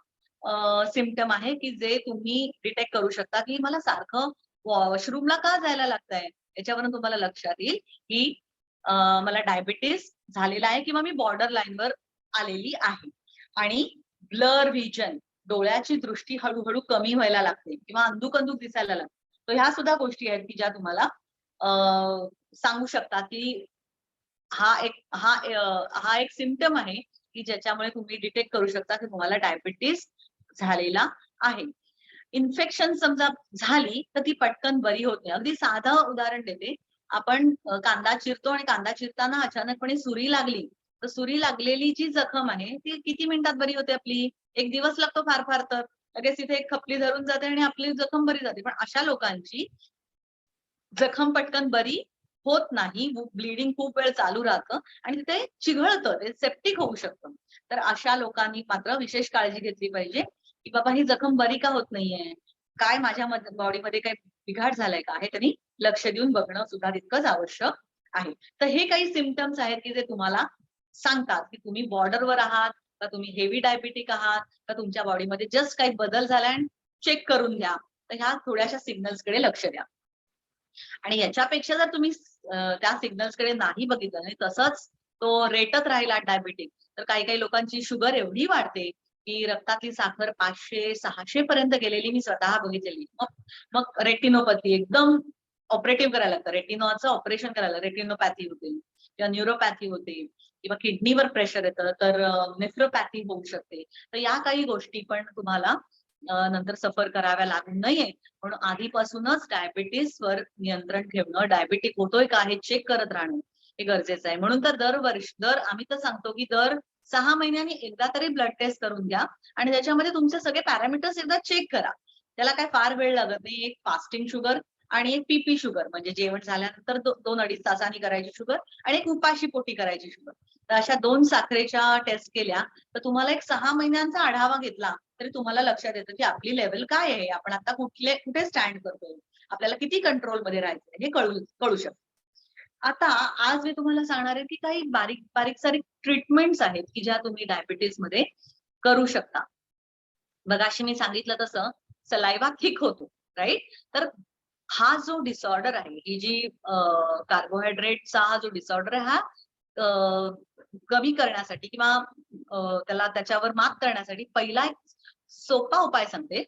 [SPEAKER 1] सिम्पटम आहे की जे तुम्ही डिटेक्ट करू शकता की मला सारखं वॉशरूमला का जायला लागतंय. याच्यावरून तुम्हाला लक्षात येईल की मला डायबिटीस झालेला आहे किंवा मी बॉर्डर लाईनवर आलेली आहे. आणि ब्लर व्हिजन, डोळ्याची दृष्टी हळूहळू कमी व्हायला लागते किंवा अंधुक दिसायला लागते. तर ह्या सुद्धा गोष्टी आहेत की ज्या तुम्हाला सांगू शकतात की हा एक सिम्पटम आहे की ज्याच्यामुळे तुम्ही डिटेक्ट करू शकता की तुम्हाला डायबिटीस झालेला आहे. इन्फेक्शन समजा झाली तर ती पटकन बरी होत नाही. अगदी साधं उदाहरण देते. आपण कांदा चिरतो आणि कांदा चिरताना अचानकपणे सुरी लागली, तर सुरी लागलेली जी जखम आहे ती किती मिनिटात बरी होते आपली? 1 दिवस लागतो फार फार तर. लगेच तिथे एक खपली धरून जाते आणि आपली जखम बरी जाते. पण अशा लोकांची जखम पटकन बरी होत नाही, ब्लिडिंग खूप वेळ चालू राहतं आणि ते चिघळतं, ते सेप्टिक होऊ शकतं. तर अशा लोकांनी मात्र विशेष काळजी घेतली पाहिजे, की बाबा ही जखम बरी का होत नाहीये? काय माझ्या बॉडीमध्ये काही बिघाड झालाय का? हे त्यांनी लक्ष देऊन बघणं सुद्धा तितकंच आवश्यक आहे. तर हे काही सिम्प्टम्स आहेत, की जे तुम्हाला सांगतात, की तुम्ही बॉर्डरवर आहात, का तुम्ही हेवी डायबिटिक आहात, का तुमच्या बॉडीमध्ये जस्ट काही बदल झालाय आणि चेक करून घ्या. तर ह्या थोड्याशा सिग्नल्सकडे लक्ष द्या. आणि याच्यापेक्षा जर तुम्ही त्या सिग्नल्सकडे नाही बघितलं आणि तसंच तो रेटत राहिला डायबिटिक, तर काही-काही लोकांची शुगर एवढी वाढते, की रक्तातली साखर 500-600 पर्यंत गेलेली मी स्वतः बघितलेली. मग मग रेटिनोपॅथी एकदम ऑपरेटिव्ह करायला लागतं. रेटिनॉचं ऑपरेशन करायला रेटिनोपॅथी होते किंवा न्यूरोपॅथी होते किंवा किडनीवर प्रेशर येतं, तर नेफ्रोपॅथी होऊ शकते. तर या काही गोष्टी पण तुम्हाला नंतर सफर कराव्या लागू नये म्हणून आधीपासूनच डायबिटीसवर नियंत्रण ठेवणं, डायबिटिक होतोय का हे चेक करत राहणं हे गरजेचं आहे. म्हणून तर आम्ही तर सांगतो, की दर 6 महिन्यांनी एकदा तरी ब्लड टेस्ट करून घ्या आणि त्याच्यामध्ये तुमचे सगळे पॅरामीटर्स एकदा चेक करा. त्याला काय फार वेळ लागत नाही. एक फास्टिंग शुगर आणि एक पी शुगर म्हणजे जेवण झाल्यानंतर 2-2.5 तासांनी करायची शुगर आणि एक उपाशी पोटी करायची शुगर. तर अशा 2 साखरेच्या टेस्ट केल्या, तर तुम्हाला एक 6 महिन्यांचा आढावा घेतला, तरी तुम्हाला लक्षात येतं, की आपली लेव्हल काय आहे? आपण आता कुठे स्टँड करतोय? आपल्याला किती कंट्रोलमध्ये राहायचंय हे कळू शकतं. आता आज मी तुम्हाला सांगणार आहे, की काही बारीक-सारीक ट्रीटमेंट्स आहेत, की ज्या तुम्ही डायबिटीसमध्ये करू शकता. मगाशी मी सांगितलं तसं सलाइव्हा थिक होतो, राइट? तर हा जो डिसऑर्डर आहे, ही जी कार्बोहायड्रेटचा हा जो डिसऑर्डर आहे हा अ, कमी करण्यासाठी किंवा त्याला त्याच्यावर मात करण्यासाठी पहिला एक सोपा उपाय सांगते.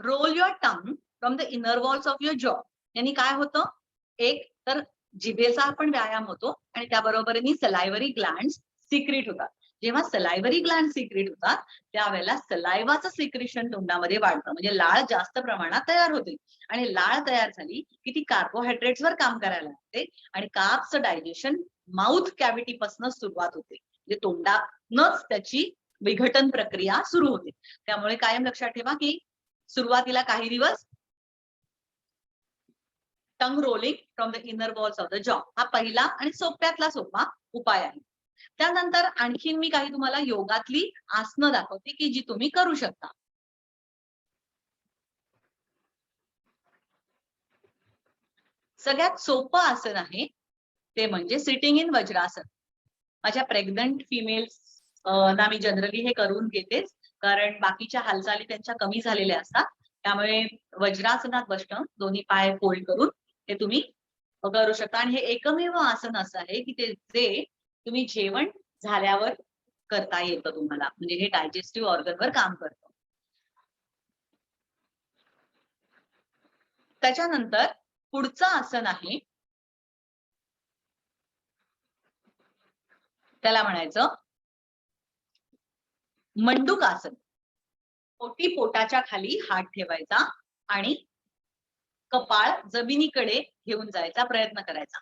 [SPEAKER 1] Roll your tongue from the inner walls of your jaw. यांनी काय होतं? एक तर जिभेचा पण व्यायाम होतो आणि त्याबरोबरीने सलायव्हरी ग्लँड्स सिक्रीट होतात. जेव्हा सलायव्हरी ग्लँड सिक्रीट होतात, त्यावेळेला सलायव्हाचं सिक्रेशन तोंडामध्ये वाढतं. म्हणजे लाळ जास्त प्रमाणात तयार होते आणि लाळ तयार झाली की ती कार्बोहायड्रेट्सवर काम करायला लागते आणि कार्ब्सचं डायजेशन माउथ कॅव्हिटीपासून सुरुवात होते. म्हणजे तोंडातनच त्याची विघटन प्रक्रिया सुरू होते. त्यामुळे कायम लक्षात ठेवा की सुरुवातीला काही दिवस tongue rolling from the inner walls of the jaw हा पहिला आणि सोप्यातला सोपा उपाय आहे. त्यानंतर आणखीन मी काही तुम्हाला योगातली आसनं दाखवते की जी तुम्ही करू शकता. सगळ्यात सोपं आसन आहे ते म्हणजे सिटिंग इन वज्रासन. माझ्या प्रेग्नंट फिमेल्स ना मी जनरली हे करून घेतेच, कारण बाकीच्या हालचाली त्यांच्या कमी झालेल्या असतात. त्यामुळे वज्रासनात बसणं, दोन्ही पाय फोल्ड करून हे तुम्ही करू शकता आणि हे एकमेव आसन असं आहे, की जे तुम्ही जेवण झाल्यावर करता येतं तुम्हाला. म्हणजे हे डायजेस्टिव्ह ऑर्गनवर काम करतं. त्याच्यानंतर पुढचं आसन आहे, त्याला म्हणायचं मंडूकासन. पोटाच्या खाली हात ठेवायचा आणि कपाळ जमिनीकडे घेऊन जायचा प्रयत्न करायचा.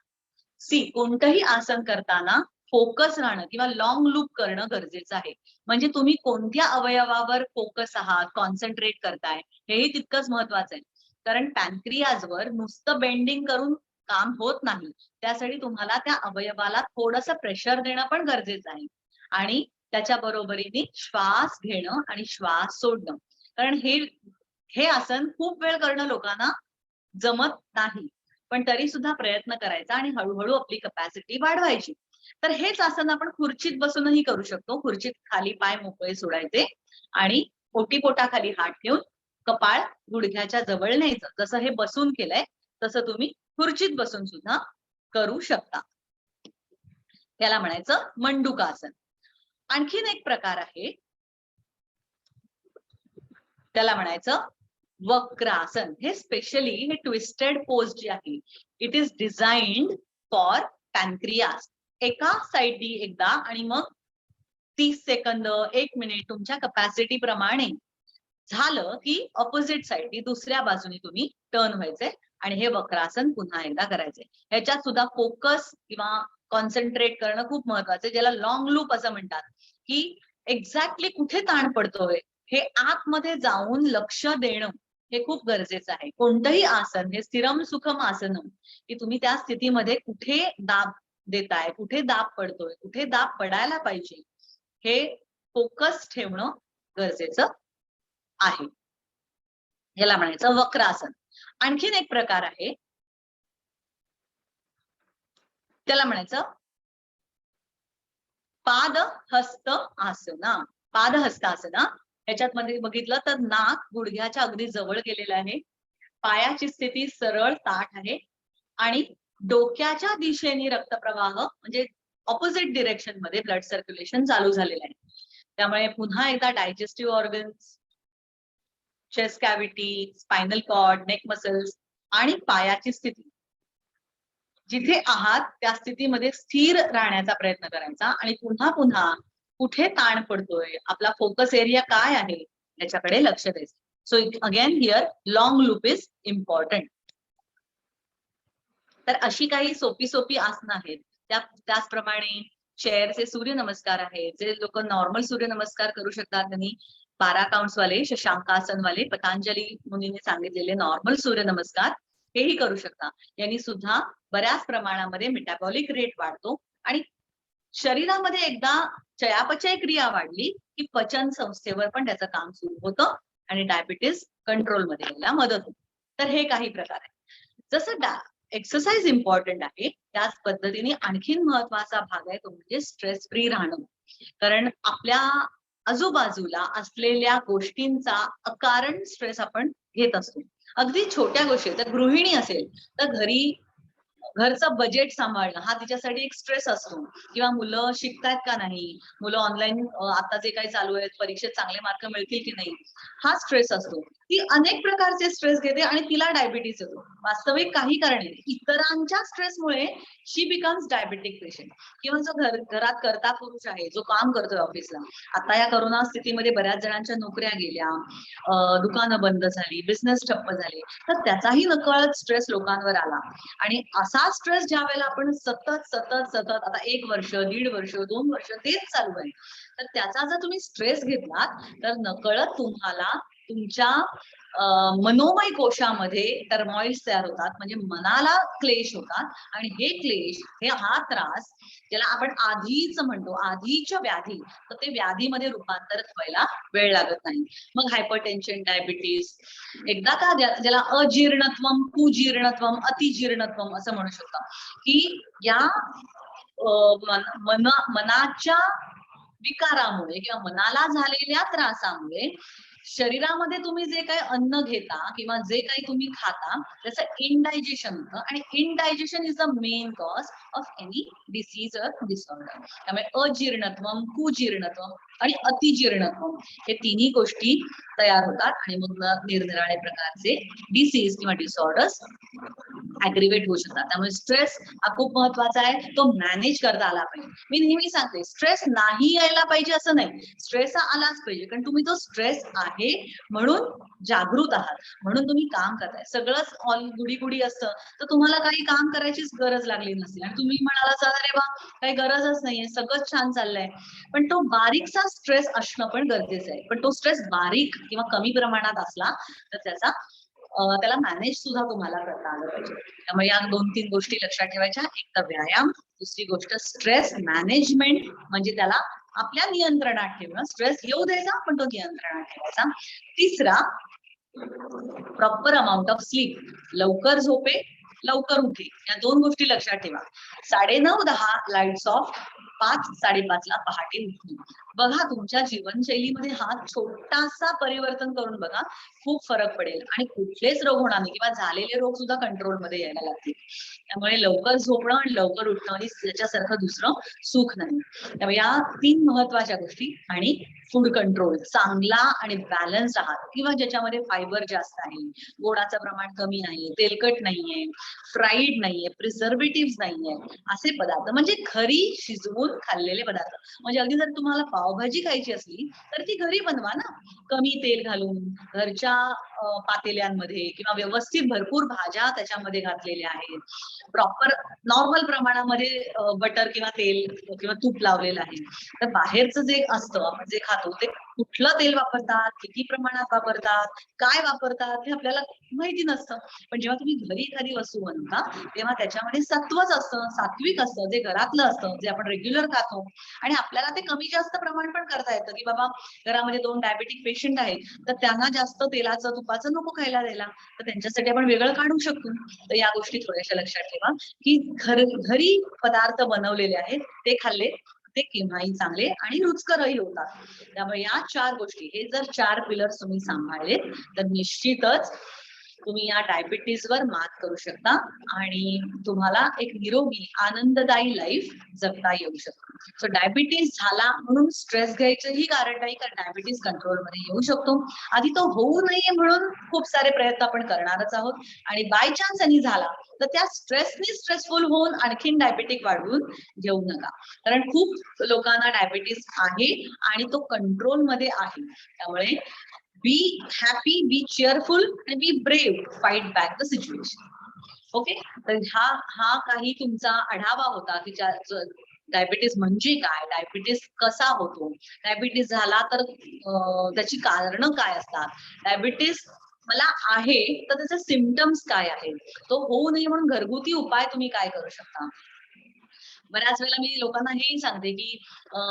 [SPEAKER 1] कोणतंही आसन करताना फोकस राहणं किंवा लॉंग लूप करणं गरजेचं आहे. म्हणजे तुम्ही कोणत्या अवयवावर फोकस आहात, कॉन्सन्ट्रेट करताय, हेही तितकंच महत्वाचं आहे. कारण पॅनक्रियाजवर नुसतं बेंडिंग करून काम होत नाही. त्यासाठी तुम्हाला त्या अवयवाला थोडंसं प्रेशर देणं पण गरजेचं आहे. आणि त्याच्या बरोबरीने श्वास घेणं आणि श्वास सोडणं. कारण हे हे आसन खूप वेळ करणं लोकांना जमत नाही. पण तरी सुद्धा प्रयत्न करायचा आणि हळू-हळू आपली कॅपॅसिटी वाढवायची. तर हेच आसन आपण खुर्चीत बसूनही करू शकतो. खुर्चीत खाली पाय मोकळे सोडायचे आणि ओटीपोटाखाली हात ठेवून कपाळ गुडघ्याच्या जवळ न्यायचं. जसं हे बसून केलंय, तसं तुम्ही खुर्चीत बसून सुद्धा करू शकता. याला म्हणायचं मंडूकासन. आणखीन एक प्रकार आहे, त्याला म्हणायचं वक्रासन. हे स्पेशली हे ट्विस्टेड पोज जी आहे, इट इज डिझाइन्ड फॉर पॅनक्रियास. एका साइडनी एकदा आणि मग 30 सेकंद, 1 मिनिट तुमच्या कॅपॅसिटी प्रमाणे झालं की ऑपोजिट साइडनी दुसऱ्या बाजूने तुम्ही टर्न व्हायचंय आणि हे वक्रासन पुन्हा एकदा करायचंय. ह्याच्यात सुद्धा फोकस किंवा कॉन्सन्ट्रेट करणं खूप महत्वाचं आहे, ज्याला लॉंग लूप असं म्हणतात, की एक्झॅक्टली कुठे ताण पडतोय हे आतमध्ये जाऊन लक्ष देणं हे खूप गरजेचं आहे. कोणतंही आसन हे स्थिरम सुखम आसनम, की तुम्ही त्या स्थितीमध्ये कुठे दाब देताय, कुठे दाब पडतोय, कुठे दाब पडायला पाहिजे, हे फोकस ठेवणं गरजेचं आहे. याला म्हणायचं वक्रासन. आणखीन एक प्रकार आहे, त्याला म्हणायचं पादहस्त आसना. पादहस्त आसना ह्याच्यात मध्ये बघितलं तर नाक गुडघ्याच्या अगदी जवळ गेलेलं आहे. पायाची स्थिती सरळ ताठ आहे आणि डोक्याच्या दिशेने रक्तप्रवाह म्हणजे ऑपोजिट डिरेक्शन मध्ये ब्लड सर्क्युलेशन चालू झालेलं आहे. त्यामुळे पुन्हा एकदा digestive organs, chest cavity, spinal cord, neck muscles आणि पायाची स्थिती जिथे आहात त्या स्थितीमध्ये स्थिर राहण्याचा प्रयत्न करायचा आणि पुन्हा पुन्हा कुठे ताण पडतोय, आपला फोकस एरिया काय आहे याच्याकडे लक्ष द्यायचं. So again here long loop is important. तर अशी काही सोपी सोपी आसनं आहेत. त्याचप्रमाणे चेअरचे सूर्यनमस्कार आहेत. जे लोक नॉर्मल सूर्यनमस्कार करू शकतात त्यांनी 12 काउंट्स वाले शशांकासन वाले पतंजली मुनीने सांगितलेले नॉर्मल सूर्यनमस्कार हेही करू शकता. यांनी सुद्धा बऱ्याच प्रमाणामध्ये मेटाबॉलिक रेट वाढतो आणि शरीरामध्ये एकदा चयापचय क्रिया वाढली की पचन संस्थेवर पण त्याचं काम सुरू होतं आणि डायबिटीस कंट्रोलमध्ये यायला मदत होते. तर हे काही प्रकार आहे. जसं एक्सरसाइज इम्पॉर्टंट आहे त्याच पद्धतीने आणखीन महत्वाचा भाग आहे तो म्हणजे स्ट्रेस फ्री राहणं. कारण आपल्या आजूबाजूला असलेल्या गोष्टींचा अकारण स्ट्रेस आपण घेत असतो. अगदी छोट्या गोष्टी, तर गृहिणी असेल तर घरचं बजेट सांभाळणं हा तिच्यासाठी एक स्ट्रेस असतो. किंवा मुलं शिकतायत का नाही, मुलं ऑनलाईन आता जे काही चालू आहेत परीक्षेत चांगले मार्क मिळतील की नाही हा स्ट्रेस असतो. ती अनेक प्रकारचे स्ट्रेस घेते आणि तिला डायबिटीस येतो. वास्तविक काही कारण नाही, इतरांच्या स्ट्रेसमुळे शी बिकम्स डायबेटिक पेशंट. किंवा जो घरात करता पुरुष आहे जो काम करतोय ऑफिसला, आता या करोना स्थितीमध्ये बऱ्याच जणांच्या नोकऱ्या गेल्या, दुकानं बंद झाली, बिझनेस ठप्प झाले, तर त्याचाही नकळत स्ट्रेस लोकांवर आला. आणि असा स्ट्रेस ज्या वेळेला आपण सतत सतत सतत आता 1 वर्ष, 1.5 वर्ष, 2 वर्ष तेच चालू आहे, तर त्याचा जर तुम्ही स्ट्रेस घेतलात तर नकळत तुम्हाला तुमच्या मनोमय कोशामध्ये टर्मॉइल्स तयार होतात, म्हणजे मनाला क्लेश होतात आणि हे क्लेश, हा त्रास ज्याला आपण आधीच म्हणतो आधीच्या व्याधी, तर ते व्याधीमध्ये रूपांतरित व्हायला वेळ लागत नाही. मग हायपरटेन्शन, डायबिटीस, एकदा का ज्याला अजीर्णत्वम, कुजीर्णत्वम, अतिजीर्णत्वम असं म्हणू शकता, की या मनाच्या विकारामुळे किंवा मनाला झालेल्या त्रासामुळे शरीरामध्ये तुम्ही जे काही अन्न घेता किंवा जे काही तुम्ही खाता त्याचं इनडायजेशन होतं आणि indigestion is the main cause of any disease or disorder. त्यामुळे अजीर्णत्वम, कुजीर्णत्वम आणि अतिजीर्णत्वम हे तिन्ही गोष्टी तयार होतात आणि मग निरनिराळे प्रकारचे डिसीज किंवा डिसऑर्डर्स ऍग्रिवेट होऊ शकतात. त्यामुळे स्ट्रेस हा खूप महत्वाचा आहे, तो मॅनेज करता आला पाहिजे. मी नेहमी सांगते स्ट्रेस नाही यायला पाहिजे असं नाही, स्ट्रेस हा आलाच पाहिजे, कारण तुम्ही तो स्ट्रेस आहे म्हणून जागृत आहात, म्हणून तुम्ही काम करताय. सगळंच ऑल गुडी गुडी असतं तर तुम्हाला काही काम करायचीच गरज लागली नसते आणि तुम्ही म्हणाला अरे वा काही गरजच नाहीये, सगळंच छान चाललंय. पण तो बारीकसा स्ट्रेस असणं पण गरजेचं आहे. पण तो स्ट्रेस बारीक किंवा कमी प्रमाणात असला तर त्याला मॅनेज सुद्धा तुम्हाला करता आलं पाहिजे. त्यामुळे या 2-3 गोष्टी लक्षात ठेवायच्या. एक तर व्यायाम, दुसरी गोष्ट स्ट्रेस मॅनेजमेंट, म्हणजे त्याला आपल्या नियंत्रणात ठेवणं, स्ट्रेस येऊ द्यायचा पण तो नियंत्रणात ठेवायचा. तिसरा प्रॉपर अमाऊंट ऑफ स्लीप, लवकर झोपे लवकर उठे, या 2 गोष्टी लक्षात ठेवा. 9:30-10 लाईट्स ऑफ, 5-5:30 ला पहाटे उठणे. बघा तुमच्या जीवनशैलीमध्ये हा छोटासा परिवर्तन करून बघा, खूप फरक पडेल आणि कुठलेच रोग होणार नाही किंवा झालेले रोग सुद्धा कंट्रोलमध्ये यायला लागतील. त्यामुळे लवकर झोपणं आणि लवकर उठणं आणि त्याच्यासारखं दुसरं सुख नाही. त्यामुळे या 3 महत्वाच्या गोष्टी आणि फूड कंट्रोल, चांगला आणि बॅलन्स आहार किंवा ज्याच्यामध्ये फायबर जास्त आहे, गोडाचं प्रमाण कमी नाहीये, तेलकट नाहीये, फ्राईड नाहीये, प्रिझर्वेटिव्ह नाहीये, असे पदार्थ म्हणजे घरी शिजवून खाल्लेले पदार्थ. म्हणजे अगदी जर तुम्हाला पावभाजी खायची असली तर ती घरी बनवा ना, कमी तेल घालून, घरच्या पातेल्यांमध्ये किंवा व्यवस्थित भरपूर भाज्या त्याच्यामध्ये घातलेल्या आहेत, प्रॉपर नॉर्मल प्रमाणामध्ये बटर किंवा तेल किंवा तूप लावलेलं आहे. तर बाहेरचं जे असतं आपण जे खातो ते कुठलं तेल वापरतात, किती प्रमाणात वापरतात, काय वापरतात हे आपल्याला माहिती नसतं. पण जेव्हा तुम्ही घरी एखादी वस्तू बनवता तेव्हा त्याच्यामध्ये सत्वच असतं, सात्विक असतं, जे घरातलं असतं, जे आपण रेग्युलर खातो. आणि आपल्याला ते कमी जास्त प्रमाण पण करता येतं, की बाबा घरामध्ये 2 डायबेटिक पेशंट आहेत, तर त्यांना जास्त तेलाचं तुपाचं नको खायला द्यायला, तर त्यांच्यासाठी आपण वेगळं काढू शकतो. तर या गोष्टी थोड्याशा लक्षात ठेवा, की घरी पदार्थ बनवलेले आहेत ते खाल्ले ते केव्हाही चांगले आणि रुचकरही होतात. त्यामुळे या 4 गोष्टी, हे जर 4 पिलर्स तुम्ही सांभाळले तर निश्चितच तुम्ही या डायबिटीजवर मात करू शकता आणि तुम्हाला एक निरोगी आनंददायी लाईफ जगता येऊ शकतो. सो डायबिटीज झाला म्हणून स्ट्रेस घ्यायचंही कारण नाही, कारण डायबिटीज कंट्रोलमध्ये येऊ शकतो. आधी तो होऊ नये म्हणून खूप सारे प्रयत्न आपण करणारच आहोत आणि बाय चान्स आणि झाला तर त्या स्ट्रेसफुल होऊन आणखीन डायबिटिक वाढवून घेऊ नका, कारण खूप लोकांना डायबिटीज आहे आणि तो कंट्रोलमध्ये आहे. त्यामुळे बी हॅपी, बी चेअरफुल आणि be brave, fight back the situation. Okay, तर हा काही तुमचा आढावा होता की डायबिटीस म्हणजे काय, डायबिटीस कसा होतो, डायबिटीस झाला तर त्याची कारणं काय असतात, डायबिटीस मला आहे तर त्याचे सिम्पटम्स काय आहेत, तो होऊ नये म्हणून घरगुती उपाय तुम्ही काय करू शकता. बऱ्याच वेळेला मी लोकांना हेही सांगते की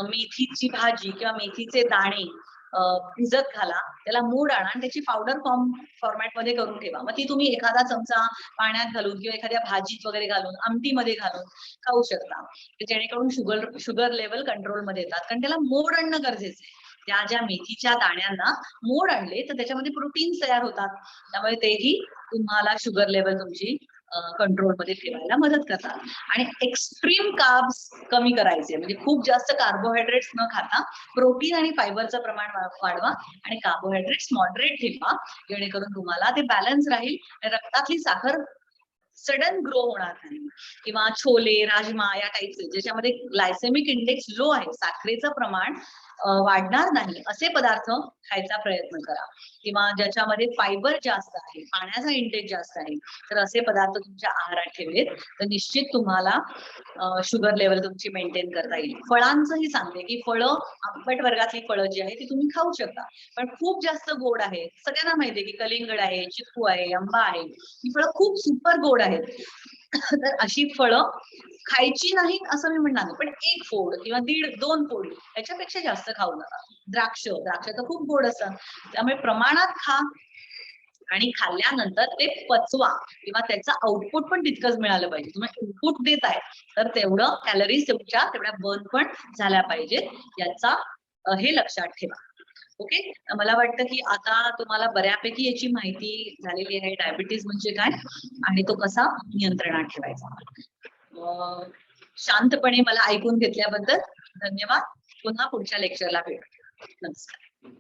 [SPEAKER 1] मेथीची भाजी किंवा मेथीचे दाणे भिजत घाला, त्याला मूड आणा आणि त्याची पावडर फॉर्मॅटमध्ये करून ठेवा. मग ती तुम्ही एखादा चमचा पाण्यात घालून किंवा एखाद्या भाजीत वगैरे घालून आमटीमध्ये घालून खाऊ शकता, जेणेकरून शुगर लेवल कंट्रोलमध्ये येतात, कारण त्याला मोड आणणं गरजेचं आहे. त्या ज्या मेथीच्या दाण्यांना मोड आणले तर त्याच्यामध्ये प्रोटीन्स तयार होतात, त्यामुळे तेही तुम्हाला शुगर लेवल तुमची कंट्रोलमध्ये ठेवायला मदत करतात. आणि एक्स्ट्रीम कार्ब्स कमी करायचे, म्हणजे खूप जास्त कार्बोहायड्रेट्स न खाता प्रोटीन आणि फायबरचं प्रमाण वाढवा आणि कार्बोहायड्रेट्स मॉडरेट ठेवा, जेणेकरून तुम्हाला ते बॅलन्स राहील आणि रक्तातली साखर सडन ग्रो होणार नाही. किंवा छोले, राजमा या टाईपचे ज्याच्यामध्ये ग्लायसेमिक इंडेक्स लो आहे, साखरेचं प्रमाण वाढणार नाही, असे पदार्थ खायचा प्रयत्न करा. किंवा ज्याच्यामध्ये फायबर जास्त आहे, पाण्याचा इंटेक जास्त आहे, तर असे पदार्थ तुमच्या आहारात ठेवलेत तर निश्चित तुम्हाला शुगर लेवल तुमची मेंटेन करता येईल. फळांचंही सांगते की फळं, आंबट वर्गातली फळं जी आहे ती तुम्ही खाऊ शकता, पण खूप जास्त गोड आहे, सगळ्यांना माहितीये की कलिंगड आहे, चिक्कू आहे, आंबा आहे, ही फळं खूप सुपर गोड आहेत. तर अशी फळं खायची नाहीत असं मी म्हणणार नाही, पण 1 फोड किंवा 1.5-2 फोड याच्यापेक्षा जास्त खाऊ नका. द्राक्ष तर खूप गोड असतात, त्यामुळे प्रमाणात खा आणि खाल्ल्यानंतर ते पचवा किंवा त्याचं आउटपुट पण तितकंच मिळालं पाहिजे. तुम्ही इनपुट देत आहे तर तेवढं कॅलरीज तुमच्या तेवढ्या बर्न पण झाल्या पाहिजेत, याचा हे लक्षात ठेवा. ओके, मला वाटतं की आता तुम्हाला बऱ्यापैकी याची माहिती झालेली आहे, डायबिटीज म्हणजे काय आणि तो कसा नियंत्रणात ठेवायचा. शांतपणे मला ऐकून घेतल्याबद्दल धन्यवाद. पुन्हा पुढच्या लेक्चरला भेटू. नमस्कार.